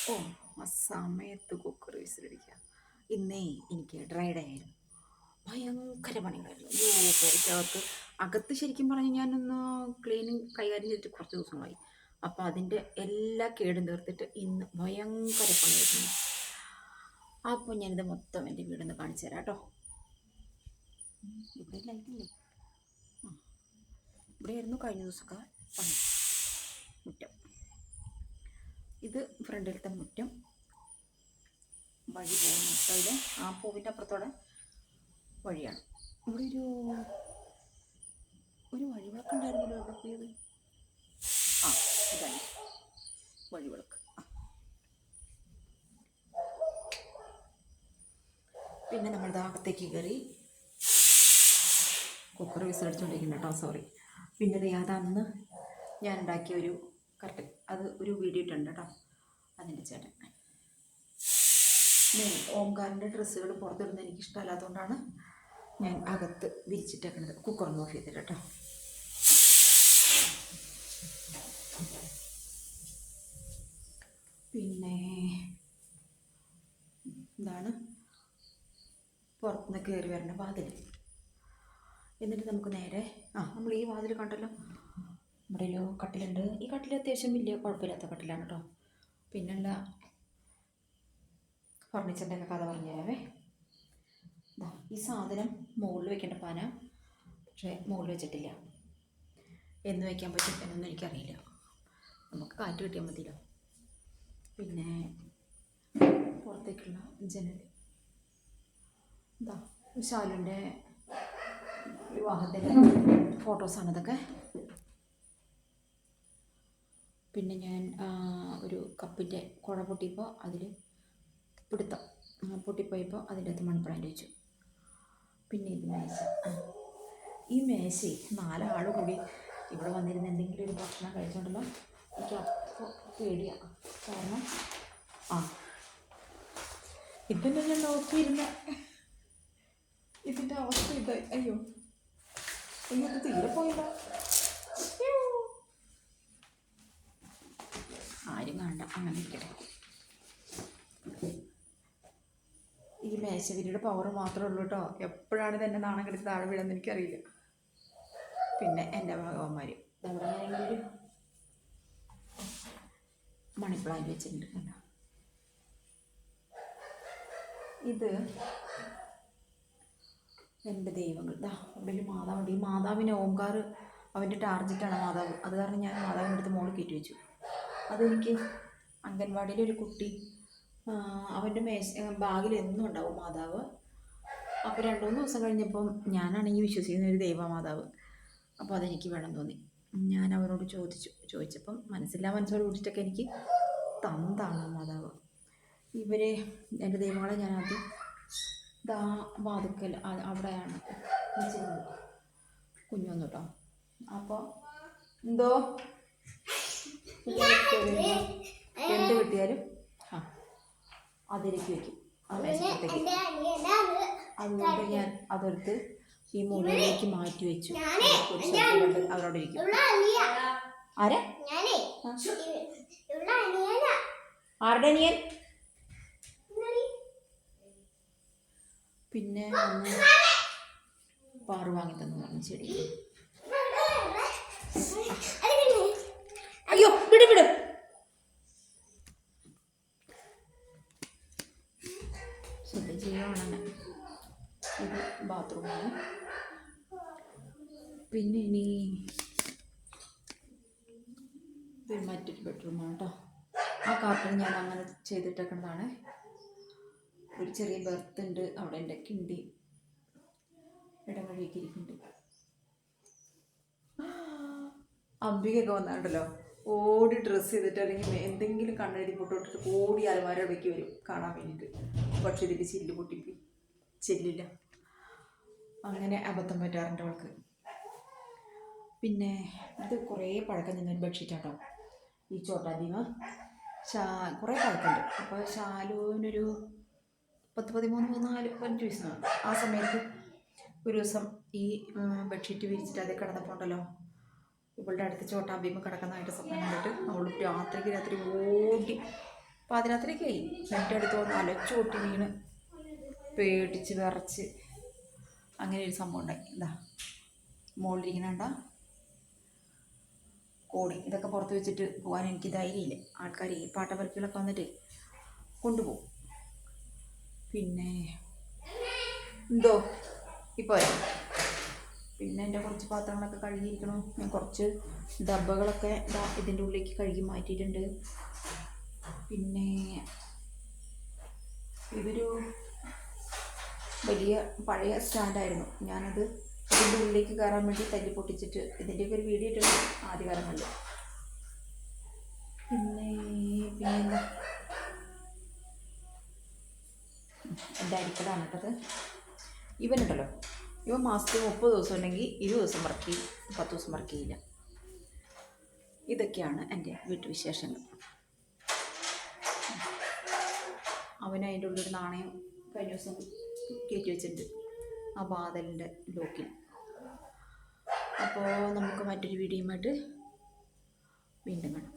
ഓ, ആ സമയത്ത് കുക്കർ വിസിലടിക്കുക. ഇന്നേ എനിക്ക് ഡ്രൈ ഡേ ആയിരുന്നു. ഭയങ്കര പണികളായിരുന്നു. അയ്യോ, പെരക്കകത്ത് അകത്ത് ശരിക്കും പറഞ്ഞ് ഞാനൊന്ന് ക്ലീനിങ് കൈകാര്യം ചെയ്തിട്ട് കുറച്ച് ദിവസങ്ങളായി. അപ്പോൾ അതിൻ്റെ എല്ലാ കേടും തീർത്തിട്ട് ഇന്ന് ഭയങ്കര പണിയായിരുന്നു. അപ്പോൾ ഞാനിത് മൊത്തം എൻ്റെ വീടൊന്ന് കാണിച്ചു തരാം കേട്ടോ. ഇവിടെ ലൈറ്റില്ലേ? ഇവിടെയായിരുന്നു കഴിഞ്ഞ ദിവസമൊക്കെ പണി. മുറ്റം, ഇത് ഫ്രണ്ടിലത്തെ മുറ്റം, വഴി പോകുന്നു. അതിൽ ആ പൂവിൻ്റെ അപ്പുറത്തോടെ വഴിയാണ്. ഇവിടെ ഒരു വഴിവിളക്കുണ്ടായിരുന്നല്ലോ, എവിടെ പോയത്? ആ, ഇതാണ് വഴിവിളക്ക്. പിന്നെ നമ്മൾ അകത്തേക്ക് കയറി. കുക്കർ വിസിലടിച്ചുകൊണ്ടിരിക്കുന്നു കേട്ടോ, സോറി. പിന്നെ അതന്ന് ഞാൻ ഉണ്ടാക്കിയ ഒരു കറക്റ്റ് അത് ഒരു വീഡിയോ ഇട്ടുണ്ട് കേട്ടോ, അതിൻ്റെ ചേട്ടൻ. ഓംകാരൻ്റെ ഡ്രസ്സുകൾ പുറത്തിടുന്നത് എനിക്ക് ഇഷ്ടമല്ലാത്തതുകൊണ്ടാണ് ഞാൻ അകത്ത് വിരിച്ചിട്ടേക്കുന്നത്. കുക്കറൊന്ന് ഓഫ് ചെയ്തിട്ട് കേട്ടോ. പിന്നെ ഇതാണ് പുറത്തുനിന്ന് കയറി വരുന്ന വാതിൽ. എന്നിട്ട് നമുക്ക് നേരെ നമ്മൾ ഈ വാതിൽ കണ്ടല്ലോ, ഇവിടെ ഒരു കട്ടിലുണ്ട്. ഈ കട്ടിൽ അത്യാവശ്യം വലിയ കുഴപ്പമില്ലാത്ത കട്ടിലാണ് കേട്ടോ. പിന്നെയുള്ള ഫർണിച്ചറിൻ്റെ ഒക്കെ കഥ പറഞ്ഞു തരാവേ. ഈ സാധനം മുകളിൽ വെക്കേണ്ട പാന, പക്ഷേ മുകളിൽ വെച്ചിട്ടില്ല. എന്ന് വയ്ക്കാൻ പറ്റും എന്നൊന്നും എനിക്കറിയില്ല. നമുക്ക് കാറ്റ് കിട്ടിയാൽ മതിയല്ലോ. പിന്നെ പുറത്തേക്കുള്ള ജനൽ, ശാലുവിൻ്റെ വിവാഹത്തിൻ്റെ ഫോട്ടോസാണ് ഇതൊക്കെ. പിന്നെ ഞാൻ ഒരു കപ്പിൻ്റെ കുഴ പൊട്ടിയപ്പോൾ അതിൽ പിടുത്തം പൊട്ടിപ്പോയപ്പോൾ അതിൻ്റെ അകത്ത് മൺപ്ലാന്റ് വെച്ചു. പിന്നെ ഇത് മേശ. ഈ മേശ 4 ആൾ കൂടി ഇവിടെ വന്നിരുന്ന എന്തെങ്കിലും ഒരു ഭക്ഷണം കഴിച്ചോണ്ടല്ലോ, എനിക്ക് അപ്പോൾ പേടിയാണ്. കാരണം ഇതന്നെ ഞാൻ നോക്കിയിരുന്ന ഇതിൻ്റെ അവസ്ഥ ഇതായി. അയ്യോ അത് തീരെ പോയില്ല. ആരും കാണണ്ട, അങ്ങനെ ഇരിക്കട്ടെ. ഈ മേശവിരിയുടെ പവർ മാത്രമേ ഉള്ളൂ കേട്ടോ. എപ്പോഴാണ് ഇതെന്നെ നാണം കെടുത്ത് താഴെ വീഴുന്നത് എനിക്കറിയില്ല. പിന്നെ എൻ്റെ ഭഗവാന്മാർ അവിടെ ഒരു മണി പ്ലാന്റ് വെച്ചിട്ടുണ്ട് കേട്ടോ. ഇത് എൻ്റെ ദൈവങ്ങൾ. അവിടെ ഒരു മാതാവുണ്ട്. ഈ മാതാവിനെ ഓംകാർ അവൻ്റെ ടാർജറ്റാണ് മാതാവ്. അത് കാരണം ഞാൻ മാതാവിൻ്റെ അടുത്ത് മോളിൽ കയറ്റി വെച്ചു. അതെനിക്ക് അംഗൻവാടിയിലൊരു കുട്ടി അവൻ്റെ ബാഗിൽ എന്നും ഉണ്ടാവും മാതാവ്. അപ്പോൾ 2-3 ദിവസം കഴിഞ്ഞപ്പം ഞാനാണെങ്കിൽ വിശ്വസിക്കുന്ന ഒരു ദൈവമാതാവ്. അപ്പോൾ അതെനിക്ക് വേണം തോന്നി. ഞാൻ അവരോട് ചോദിച്ചപ്പം മനസ്സോട് കൂടിയിട്ടൊക്കെ എനിക്ക് തന്നതാണ് മാതാവ്. എൻ്റെ ദൈവങ്ങളെ ഞാനത് വാതുക്കൽ അവിടെയാണ് വെച്ചിരുന്നത്. കുഞ്ഞൊന്നു കേട്ടോ. അപ്പോൾ എന്തോ എന്ത് കിട്ടിയാലും അതിലേക്ക് വയ്ക്കും, ആ മേശത്തേക്ക്. അതുകൊണ്ട് ഞാൻ അതെടുത്ത് ഈ മൂലയിലേക്ക് മാറ്റി വെച്ചു. അവരോട് ഇരിക്കും. ആരാ? ആരുടെ അനിയൻ? പിന്നെ പാറു വാങ്ങി തന്നു പറഞ്ഞു ചെടി. അയ്യോ വിട്. ശ്രദ്ധ ചെയ്യുവാണ്. ഇത് ബാത്റൂമാണ്. പിന്നെ ഇനി ഇത് മറ്റൊരു ബെഡ്റൂമാണ് കേട്ടോ. ആ കാർട്ടൺ ഞാൻ അങ്ങനെ ചെയ്തിട്ടേക്കുന്നതാണ്. ഒരു ചെറിയ ബെർത്ത് ഉണ്ട് അവിടെ. എൻ്റെ കിണ്ടി ഇടവഴിയൊക്കെ ഇരിക്കുന്നുണ്ട്. അമ്പികയൊക്കെ വന്നാണ്ടല്ലോ ഓടി ഡ്രസ്സ് ചെയ്തിട്ട് അല്ലെങ്കിൽ എന്തെങ്കിലും കണ്ണെഴുതി പൊട്ടിട്ട് ഓടി അലമാരയിടയ്ക്ക് വരും കാണാൻ വേണ്ടിയിട്ട്. പക്ഷെ ഇതിൻ്റെ ചില്ല് പൊട്ടിപ്പോയി, ചെല്ലില്ല. അങ്ങനെ അബദ്ധം പറ്റാറുണ്ട് അവൾക്ക്. പിന്നെ ഇത് കുറേ പഴക്കം ചെന്നൊരു ബെഡ്ഷീറ്റാട്ടോ, ഈ ചോട്ടാ ഭീമ. കുറേ പഴക്കമുണ്ട്. അപ്പോൾ ശാലുവിനൊരു 10-13-14-15 വയസ്സാണ്. ആ സമയത്ത് ഒരു ദിവസം ഈ ബെഡ്ഷീറ്റ് വിരിച്ചിട്ട് അതേ കിടന്നപ്പോൾ ഉണ്ടല്ലോ, ഇവളുടെ അടുത്ത് ചോട്ടാ ഭീമ കിടക്കുന്നതായിട്ട് സ്വപ്നം കണ്ടിട്ട് അവൾ രാത്രി ഓടി പാതിരാത്രിക്കായി എൻ്റെ അടുത്ത് വന്ന് അലച്ചു പൊട്ടി വീണ് പേടിച്ച് വിറച്ച് അങ്ങനെ ഒരു സംഭവം ഉണ്ടായി. എന്താ മുകളിലിരിക്കണണ്ട കോണി, ഇതൊക്കെ പുറത്ത് വെച്ചിട്ട് പോകാൻ എനിക്ക് ധൈര്യമില്ല. ആൾക്കാർ ഈ പാട്ടപ്പറക്കികളൊക്കെ വന്നിട്ട് കൊണ്ടുപോകും. പിന്നെ എന്തോ ഇപ്പോൾ പിന്നെ എൻ്റെ കുറച്ച് പാത്രങ്ങളൊക്കെ കഴുകിയിരിക്കണം. ഞാൻ കുറച്ച് ഡബ്ബകളൊക്കെ ഇതിൻ്റെ ഉള്ളിലേക്ക് കഴുകി മാറ്റിയിട്ടുണ്ട്. പിന്നെ ഇതൊരു വലിയ പഴയ സ്റ്റാൻഡായിരുന്നു. ഞാനത് ഇതിൻ്റെ ഉള്ളിലേക്ക് കയറാൻ വേണ്ടി തല്ലി പൊട്ടിച്ചിട്ട് ഇതിൻ്റെയൊക്കെ ഒരു വീഡിയോ ഇട്ടുണ്ട് ആദ്യകാലങ്ങളിൽ. പിന്നെന്താ എൻ്റെ അരിക്കടാണ് കേട്ടത്. ഇവനുണ്ടല്ലോ, ഇവൻ മാസത്തിൽ 30 ദിവസം ഉണ്ടെങ്കിൽ 20 ദിവസം വർക്ക് ചെയ്യും, 10 ദിവസം വർക്ക് ചെയ്യില്ല. ഇതൊക്കെയാണ് എൻ്റെ വീട്ടുവിശേഷങ്ങൾ. അവന് അതിൻ്റെ ഉള്ളിലൊരു നാണയം കഴിഞ്ഞ ദിവസം കയറ്റി വെച്ചിട്ടുണ്ട് ആ വാതിലിൻ്റെ ലോക്കിൽ. അപ്പോൾ നമുക്ക് മറ്റൊരു വീഡിയോയുമായിട്ട് വീണ്ടും കാണാം.